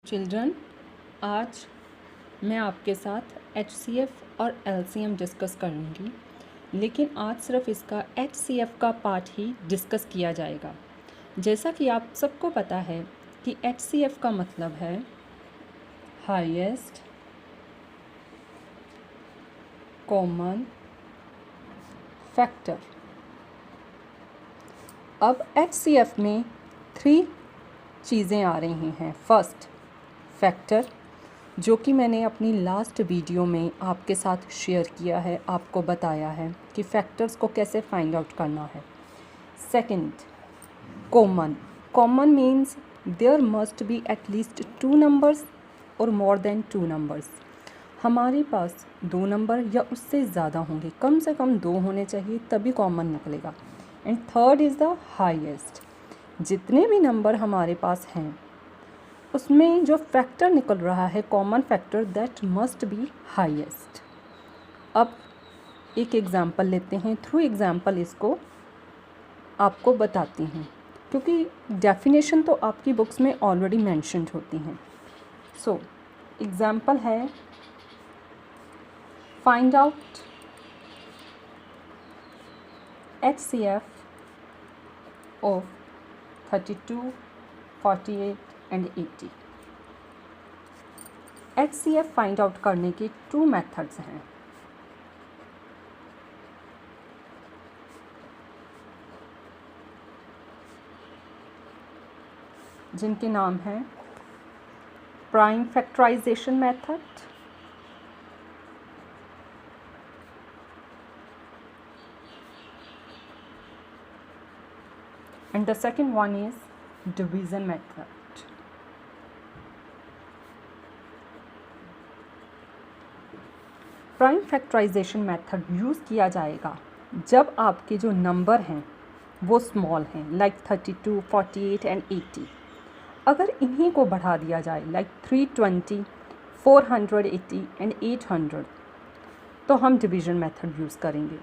Children, आज मैं आपके साथ HCF और LCM डिस्कस करूँगी, लेकिन आज सिर्फ इसका HCF का पार्ट ही डिस्कस किया जाएगा। जैसा कि आप सबको पता है कि HCF का मतलब है हाईएस्ट कॉमन फैक्टर। अब HCF में 3 चीज़ें आ रही हैं। फर्स्ट, फैक्टर, जो कि मैंने अपनी लास्ट वीडियो में आपके साथ शेयर किया है, आपको बताया है कि फैक्टर्स को कैसे फाइंड आउट करना है। Second, common. Common means there must be at least 2 numbers और मोर देन 2 नंबर्स। हमारे पास 2 नंबर या उससे ज़्यादा होंगे, कम से कम 2 होने चाहिए, तभी कॉमन निकलेगा। And third is the highest. जितने भी नंबर हमारे पास हैं उसमें जो फैक्टर निकल रहा है common factor, that must be highest. अब एक एग्ज़ाम्पल लेते हैं, थ्रू एग्ज़ाम्पल इसको आपको बताती हूँ, क्योंकि डेफिनेशन तो आपकी बुक्स में ऑलरेडी मेंशन्ड होती हैं। सो एग्ज़ाम्पल है, find out HCF of 32, 48 and 80। HCF find out करने के 2 मेथड्स हैं। जिनके नाम हैं prime factorisation method and the second one is division method. Prime factorisation method use किया जाएगा जब आपके जो नंबर हैं वो स्मॉल हैं, लाइक 32, 48 एंड 80। अगर इन्हीं को बढ़ा दिया जाए, लाइक 320, 480 एंड 800, तो हम डिवीज़न मेथड यूज़ करेंगे।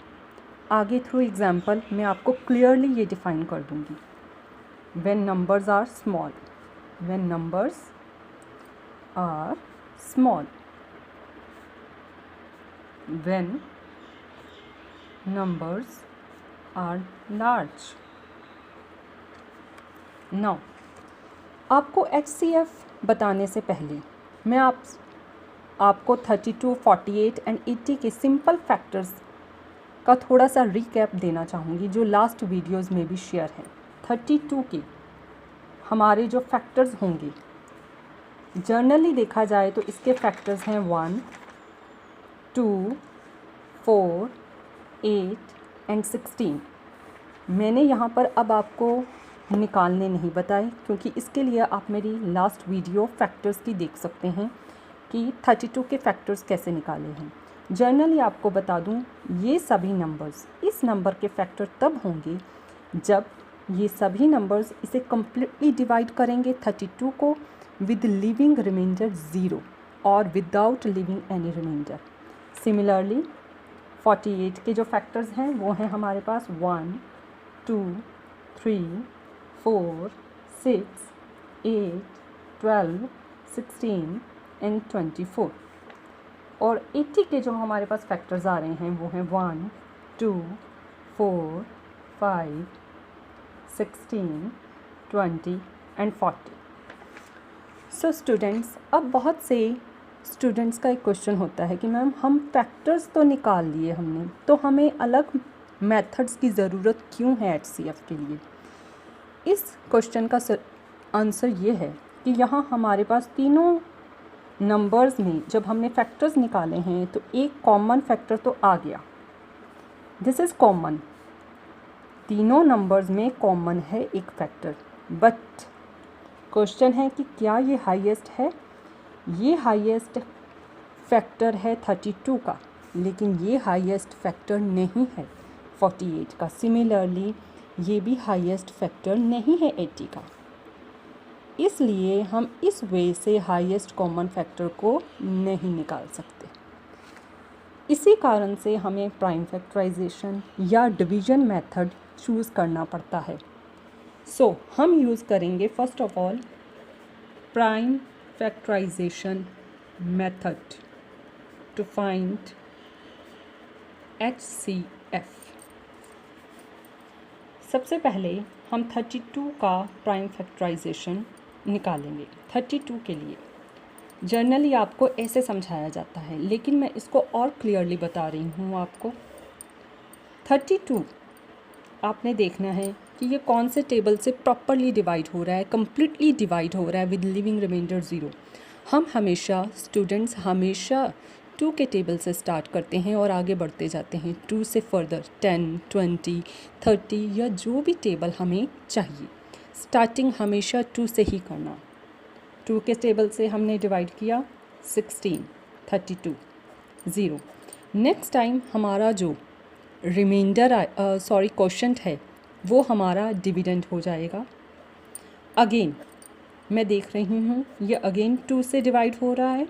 आगे थ्रू एग्जाम्पल मैं आपको क्लियरली ये डिफ़ाइन कर दूँगी। When numbers are small, when numbers are small, when numbers are large. Now आपको HCF बताने से पहले मैं आपको 32, 48 एंड 80 के सिंपल फैक्टर्स का थोड़ा सा रिकैप देना चाहूँगी, जो लास्ट वीडियोस में भी शेयर है। 32 के हमारे जो फैक्टर्स होंगे, जनरली देखा जाए तो इसके फैक्टर्स हैं 1, 2, 4, 8 एंड 16। मैंने यहाँ पर अब आपको निकालने नहीं बताए, क्योंकि इसके लिए आप मेरी लास्ट वीडियो फैक्टर्स की देख सकते हैं कि 32 के फैक्टर्स कैसे निकाले हैं। जनरली आपको बता दूं, ये सभी नंबर्स इस नंबर के फैक्टर तब होंगे जब ये सभी नंबर्स इसे कम्प्लीटली डिवाइड करेंगे 32 को विद लिविंग रिमाइंडर 0 और without living any remainder. Similarly 48 के जो फैक्टर्स हैं वो हैं हमारे पास 1, 2, 3, 4, 6, 8, 12, 16 एंड 24। और 80 के जो हमारे पास फैक्टर्स आ रहे हैं वो हैं 1, 2, 4, 5, 16, 20 एंड 40। सो स्टूडेंट्स, अब बहुत से स्टूडेंट्स का एक क्वेश्चन होता है कि मैम हम फैक्टर्स तो निकाल लिए हमने, तो हमें अलग मेथड्स की ज़रूरत क्यों है HCF के लिए। इस क्वेश्चन का आंसर ये है कि यहाँ हमारे पास तीनों नंबर्स में जब हमने फैक्टर्स निकाले हैं तो एक कॉमन फैक्टर तो आ गया, दिस इज़ कॉमन। तीनों नंबर्स में कॉमन है एक फैक्टर, बट क्वेश्चन है कि क्या ये हाईएस्ट है। ये हाईएस्ट फैक्टर है 32 का, लेकिन ये हाईएस्ट फैक्टर नहीं है 48 का। सिमिलरली ये भी हाईएस्ट फैक्टर नहीं है 80 का। इसलिए हम इस वे से हाईएस्ट कॉमन फैक्टर को नहीं निकाल सकते। इसी कारण से हमें प्राइम फैक्टराइजेशन या डिवीज़न मेथड चूज़ करना पड़ता है। सो हम यूज़ करेंगे first of all prime factorization method to find HCF. सबसे पहले हम 32 का प्राइम फैक्टराइजेशन निकालेंगे। 32 के लिए जनरली आपको ऐसे समझाया जाता है, लेकिन मैं इसको और क्लियरली बता रही हूँ आपको। 32 आपने देखना है कि ये कौन से टेबल से प्रॉपरली डिवाइड हो रहा है, कम्प्लीटली डिवाइड हो रहा है विद लिविंग रिमाइंडर 0। हम हमेशा स्टूडेंट्स हमेशा 2 के टेबल से स्टार्ट करते हैं और आगे बढ़ते जाते हैं 2 से फर्दर 10, 20, 30 या जो भी टेबल हमें चाहिए। स्टार्टिंग हमेशा 2 से ही करना। 2 के टेबल से हमने डिवाइड किया 16, 32, 0। नेक्स्ट टाइम हमारा जो रिमाइंडर क्वोशंट है वो हमारा डिविडेंड हो जाएगा। अगेन मैं देख रही हूँ ये अगेन 2 से डिवाइड हो रहा है।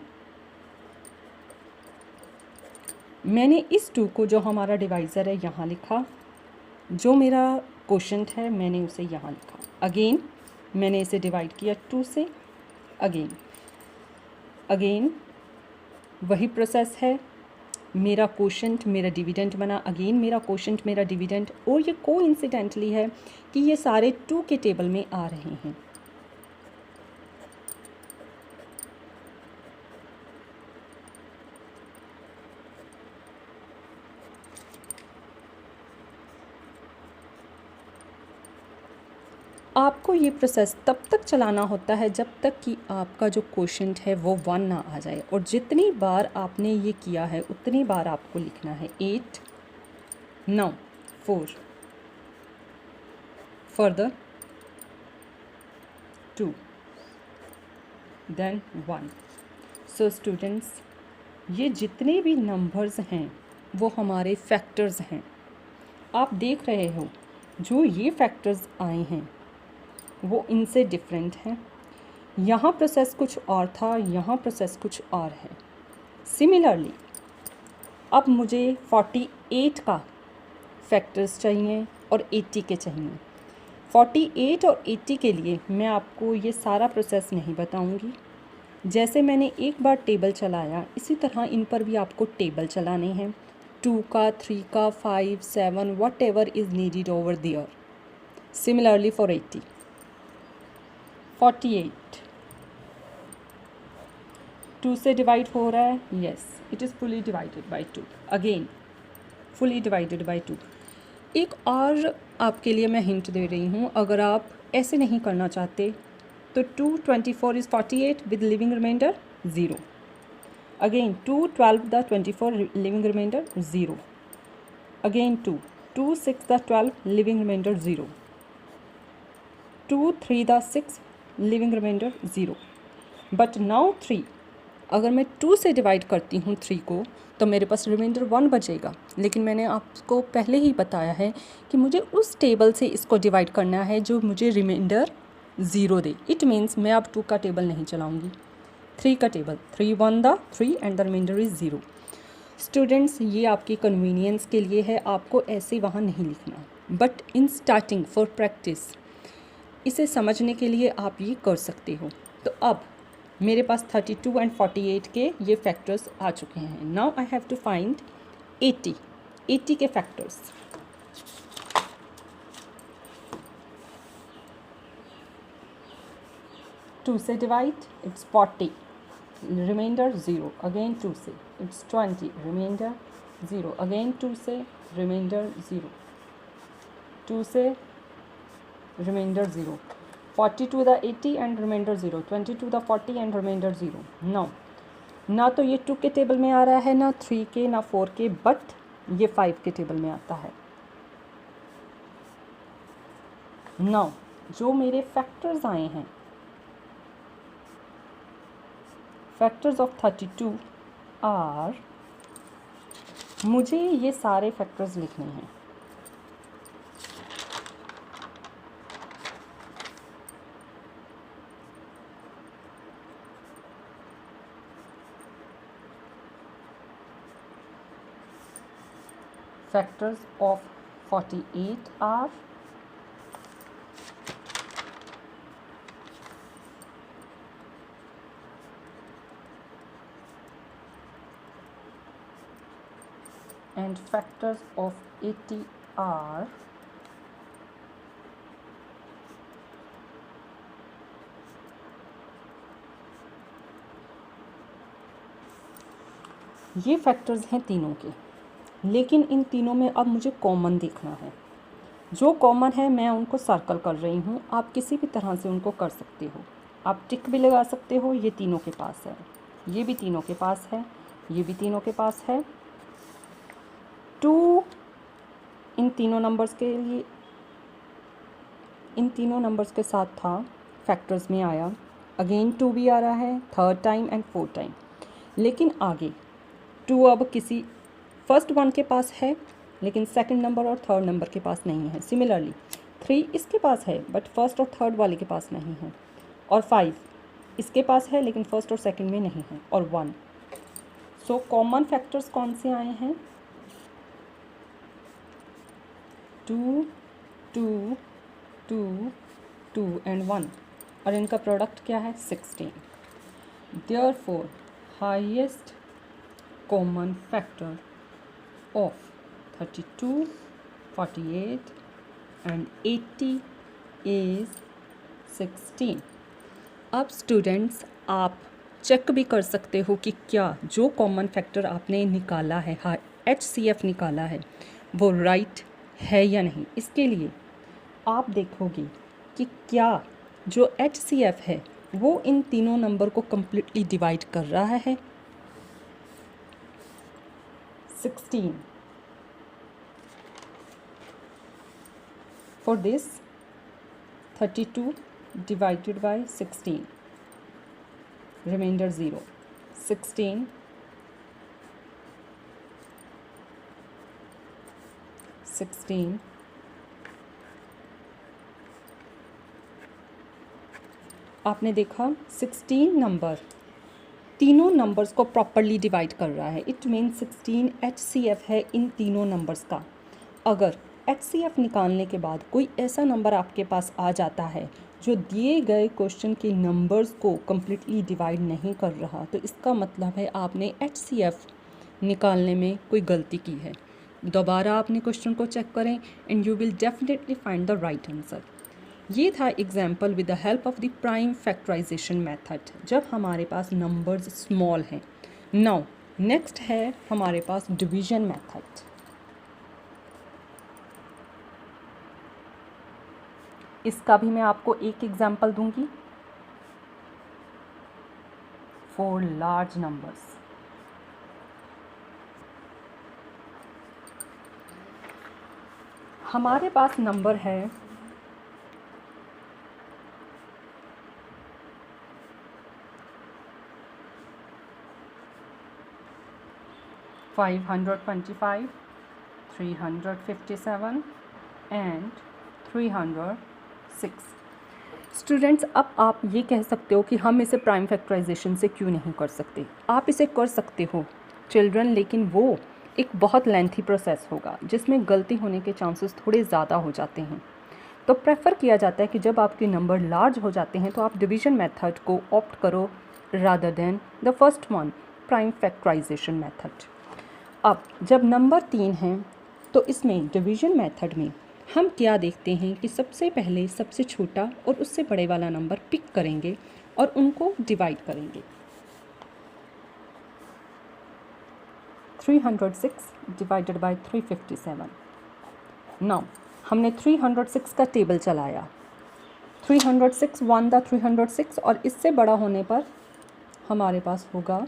मैंने इस 2 को जो हमारा डिवाइज़र है यहाँ लिखा, जो मेरा क्वोशंट है मैंने उसे यहाँ लिखा। अगेन मैंने इसे डिवाइड किया 2 से। अगेन वही प्रोसेस है, मेरा क्वोशंट मेरा डिविडेंड बना, अगेन मेरा क्वोशंट मेरा डिविडेंड, और ये कोइंसिडेंटली है कि ये सारे 2 के टेबल में आ रहे हैं। आपको ये प्रोसेस तब तक चलाना होता है जब तक कि आपका जो क्वोशंट है वो 1 ना आ जाए, और जितनी बार आपने ये किया है उतनी बार आपको लिखना है 8, 9, 4, फर्दर 2, देन 1। सो स्टूडेंट्स, ये जितने भी नंबर्स हैं वो हमारे फैक्टर्स हैं। आप देख रहे हो जो ये फैक्टर्स आए हैं वो इनसे डिफरेंट हैं। यहाँ प्रोसेस कुछ और था, यहाँ प्रोसेस कुछ और है। सिमिलरली अब मुझे 48 का फैक्टर्स चाहिए और 80 के चाहिए। 48 और 80 के लिए मैं आपको ये सारा प्रोसेस नहीं बताऊंगी। जैसे मैंने एक बार टेबल चलाया इसी तरह इन पर भी आपको टेबल चलाने हैं। 2 का, 3 का, 5, 7, whatever is needed over there. Similarly for 80, 48 2 से डिवाइड हो रहा है, yes it is fully divided by 2। Again fully divided by 2। एक और आपके लिए मैं हिंट दे रही हूँ, अगर आप ऐसे नहीं करना चाहते तो 2 24 is 48 with living remainder 0। Again 2 12 the 24 living remainder 0। Again 2 6 the 12 living remainder 0। 2 3 the 6 living remainder 0। But now 3, अगर मैं 2 से डिवाइड करती हूँ 3 को तो मेरे पास रिमाइंडर 1 बचेगा, लेकिन मैंने आपको पहले ही बताया है कि मुझे उस टेबल से इसको डिवाइड करना है जो मुझे रिमाइंडर 0 दे। इट मीन्स मैं अब 2 का टेबल नहीं चलाऊँगी, 3 का table. 3 1 the 3 and the remainder is 0। Students, ये आपकी कन्वीनियंस के लिए है, आपको ऐसे वहाँ नहीं लिखना, but in starting for practice इसे समझने के लिए आप ये कर सकते हो। तो अब मेरे पास 32 एंड 48 के ये फैक्टर्स आ चुके हैं। Now I have to find 80 के फैक्टर्स। टू से डिवाइड इट्स 40, रिमाइंडर 0। अगेन 2 से इट्स 20, रिमाइंडर 0। अगेन 2 से रिमाइंडर 0। 2 से reminder 0। 40 to the 80 and remainder 0। 20 to the 40 and remainder 0। Now ना तो ये 2 के टेबल में आ रहा है, ना 3 के, ना 4 के, बट ये 5 के टेबल में आता है। नाउ जो मेरे फैक्टर्स आए हैं, फैक्टर्स ऑफ 32 आर, मुझे ये सारे फैक्टर्स लिखने हैं। Factors of 48 are and factors of 80 are ये फैक्टर्स हैं तीनों के, लेकिन इन तीनों में अब मुझे कॉमन देखना है। जो कॉमन है मैं उनको सर्कल कर रही हूँ, आप किसी भी तरह से उनको कर सकते हो। आप टिक भी लगा सकते हो, ये तीनों के पास है, ये भी तीनों के पास है, ये भी तीनों के पास है। 2 इन तीनों नंबर्स के लिए, इन तीनों नंबर्स के साथ था, फैक्टर्स में आया। अगेन 2 भी आ रहा है, 3rd time and 4th time. लेकिन आगे 2 अब किसी फर्स्ट वन के पास है, लेकिन सेकंड नंबर और थर्ड नंबर के पास नहीं है। सिमिलरली 3 इसके पास है, बट फर्स्ट और थर्ड वाले के पास नहीं है। और 5 इसके पास है, लेकिन फर्स्ट और सेकंड में नहीं है। और 1। सो कॉमन फैक्टर्स कौन से आए हैं? 2 2 2 2 एंड 1, और इनका प्रोडक्ट क्या है? 16। Therefore highest common factor of 32, 48 and 80 is 16। अब स्टूडेंट्स आप चेक भी कर सकते हो कि क्या जो कॉमन फैक्टर आपने निकाला है, HCF निकाला है, वो राइट है या नहीं। इसके लिए आप देखोगे कि क्या जो HCF है वो इन तीनों नंबर को कम्प्लीटली डिवाइड कर रहा है। 16। For this 32 divided by 16, remainder 0, 16 16 आपने देखा 16 नंबर तीनों नंबर्स को प्रॉपरली डिवाइड कर रहा है। इट मीन 16 HCF है इन तीनों नंबर्स का। अगर HCF निकालने के बाद कोई ऐसा नंबर आपके पास आ जाता है जो दिए गए क्वेश्चन के नंबर्स को कम्प्लीटली डिवाइड नहीं कर रहा, तो इसका मतलब है आपने HCF निकालने में कोई गलती की है। दोबारा आपने क्वेश्चन को चेक करें and you will definitely find the right answer. ये था example with the help of the prime factorisation method, जब हमारे पास नंबर्स स्मॉल हैं। नाउ नेक्स्ट है हमारे पास डिवीजन मेथड। इसका भी मैं आपको एक एग्जाम्पल दूंगी फॉर लार्ज नंबर्स। हमारे पास नंबर है 525, 357 एंड 306। स्टूडेंट्स, अब आप ये कह सकते हो कि हम इसे प्राइम फैक्टराइजेशन से क्यों नहीं कर सकते। आप इसे कर सकते हो चिल्ड्रन, लेकिन वो एक बहुत लेंथी प्रोसेस होगा जिसमें गलती होने के चांसेस थोड़े ज़्यादा हो जाते हैं। तो प्रेफर किया जाता है कि जब आपके नंबर लार्ज हो जाते हैं तो आप डिवीजन मेथड को ऑप्ट करो rather than the first one, prime factorisation method. अब जब नंबर 3 हैं तो इसमें डिवीजन मेथड में हम क्या देखते हैं कि सबसे पहले सबसे छोटा और उससे बड़े वाला नंबर पिक करेंगे और उनको डिवाइड करेंगे। 306 डिवाइडेड बाय 357। नाउ हमने 306 का टेबल चलाया, 306 वन द 306, और इससे बड़ा होने पर हमारे पास होगा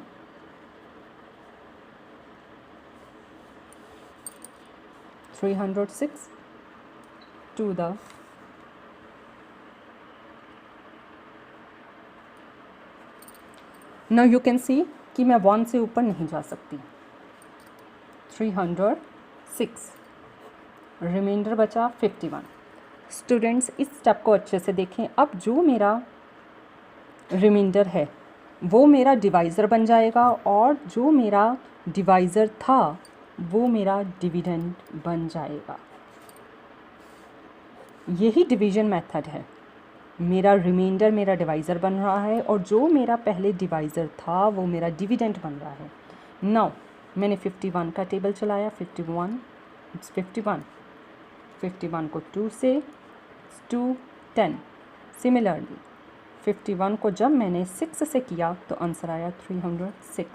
306 to the now you can see कि मैं 1 से ऊपर नहीं जा सकती। 306, रिमाइंडर बचा 51। स्टूडेंट्स, इस स्टेप को अच्छे से देखें। अब जो मेरा रिमाइंडर है वो मेरा डिवाइज़र बन जाएगा और जो मेरा डिवाइज़र था वो मेरा डिविडेंड बन जाएगा। यही डिवीजन मेथड है। मेरा रिमाइंडर मेरा डिवाइज़र बन रहा है और जो मेरा पहले डिवाइज़र था वो मेरा डिविडेंड बन रहा है। नाउ मैंने 51 का टेबल चलाया, 51 इट्स 51, 51 को 2 से 2 10। सिमिलरली 51 को जब मैंने 6 से किया तो आंसर आया 306।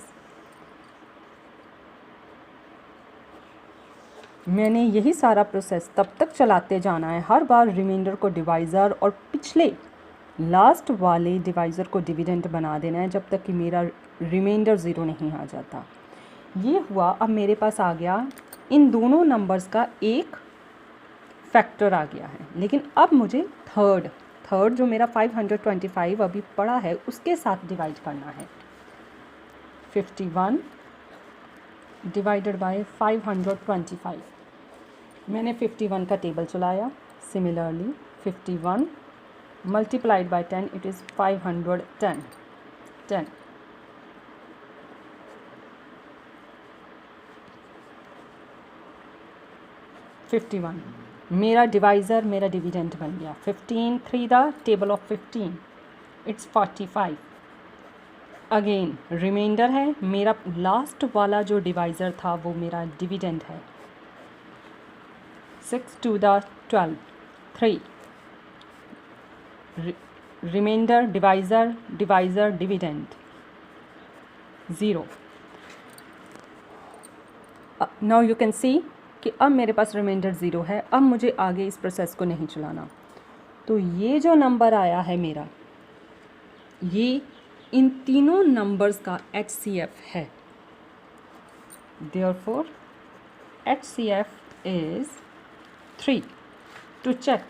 मैंने यही सारा प्रोसेस तब तक चलाते जाना है, हर बार रिमाइंडर को डिवाइज़र और पिछले लास्ट वाले डिवाइज़र को डिविडेंड बना देना है जब तक कि मेरा रिमाइंडर ज़ीरो नहीं आ जाता। ये हुआ, अब मेरे पास आ गया इन दोनों नंबर्स का एक फैक्टर आ गया है, लेकिन अब मुझे थर्ड जो मेरा 525 अभी पड़ा है उसके साथ डिवाइड करना है। 51 डिवाइडेड बाय 525। मैंने 51 का टेबल चलाया। Similarly 51 multiplied by 10 it is 510। 10 51 मेरा डिवाइज़र, मेरा डिविडेंड बन गया। 15 3 the table of 15 it's 45। Again remainder है, मेरा लास्ट वाला जो डिवाइज़र था वो मेरा डिविडेंड है। 6 2 the 12 3 remainder, divisor, divisor, dividend 0। Now you can see कि अब मेरे पास रिमाइंडर 0 है। अब मुझे आगे इस प्रोसेस को नहीं चलाना। तो ये जो नंबर आया है मेरा, ये इन तीनों नंबर्स का HCF है। Therefore HCF is 3। To check,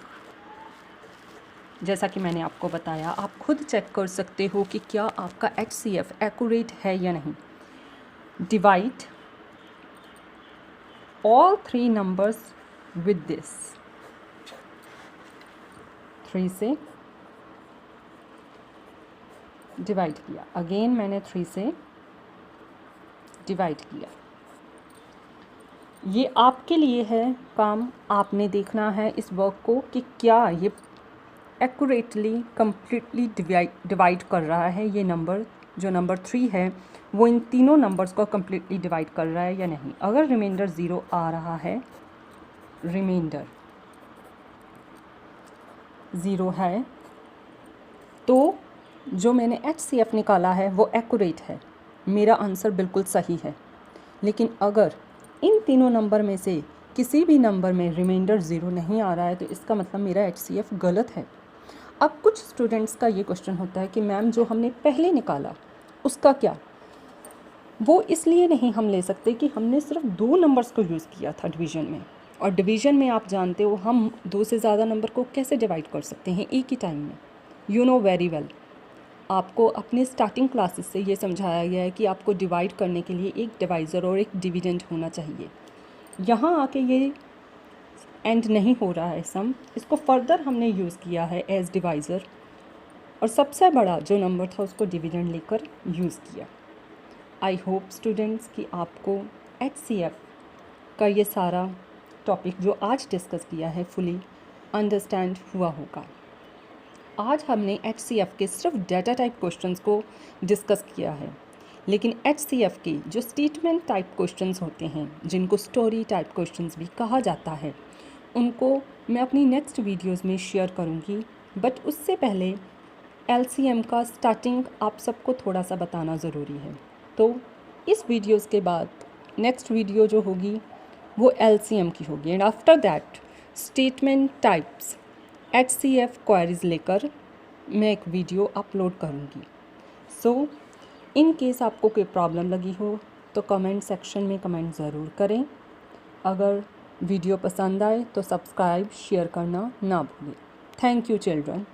जैसा कि मैंने आपको बताया, आप खुद चेक कर सकते हो कि क्या आपका HCF एक्यूरेट है या नहीं। Divide all 3 numbers with this। 3 से डिवाइड किया, अगेन मैंने 3 से डिवाइड किया। ये आपके लिए है काम, आपने देखना है इस वर्क को कि क्या ये एक्यूरेटली कम्प्लीटली डिवाइड कर रहा है। ये नंबर जो नंबर 3 है वो इन तीनों नंबर्स को कम्प्लीटली डिवाइड कर रहा है या नहीं। अगर रिमाइंडर 0 आ रहा है, रिमाइंडर 0 है, तो जो मैंने HCF निकाला है वो एक्यूरेट है, मेरा आंसर बिल्कुल सही है। लेकिन अगर इन तीनों नंबर में से किसी भी नंबर में रिमाइंडर 0 नहीं आ रहा है तो इसका मतलब मेरा HCF गलत है। अब कुछ स्टूडेंट्स का ये क्वेश्चन होता है कि मैम जो हमने पहले निकाला उसका क्या? वो इसलिए नहीं हम ले सकते कि हमने सिर्फ 2 नंबर्स को यूज़ किया था डिवीज़न में, और डिवीज़न में आप जानते हो हम 2 से ज़्यादा नंबर को कैसे डिवाइड कर सकते हैं एक ही टाइम में। यू नो वेरी वेल, आपको अपने स्टार्टिंग क्लासेस से ये समझाया गया है कि आपको डिवाइड करने के लिए एक डिवाइज़र और एक डिविडेंड होना चाहिए। यहाँ आके ये एंड नहीं हो रहा है सम, इसको फर्दर हमने यूज़ किया है एज डिवाइज़र, और सबसे बड़ा जो नंबर था उसको डिविडेंड लेकर यूज़ किया। आई होप स्टूडेंट्स कि आपको HCF का ये सारा टॉपिक जो आज डिस्कस किया है फुली अंडरस्टैंड हुआ होगा। आज हमने HCF के सिर्फ डाटा टाइप क्वेश्चंस को डिस्कस किया है, लेकिन HCF के जो स्टेटमेंट टाइप क्वेश्चंस होते हैं, जिनको स्टोरी टाइप क्वेश्चंस भी कहा जाता है, उनको मैं अपनी नेक्स्ट वीडियोस में शेयर करूँगी। बट उससे पहले LCM का स्टार्टिंग आप सबको थोड़ा सा बताना ज़रूरी है। तो इस वीडियोस के बाद नेक्स्ट वीडियो जो होगी वो LCM की होगी, and after that statement types HCF queries लेकर मैं एक वीडियो अपलोड करूँगी। सो इन केस आपको कोई प्रॉब्लम लगी हो तो कमेंट सेक्शन में कमेंट ज़रूर करें। अगर वीडियो पसंद आए तो सब्सक्राइब शेयर करना ना भूलें। Thank you children.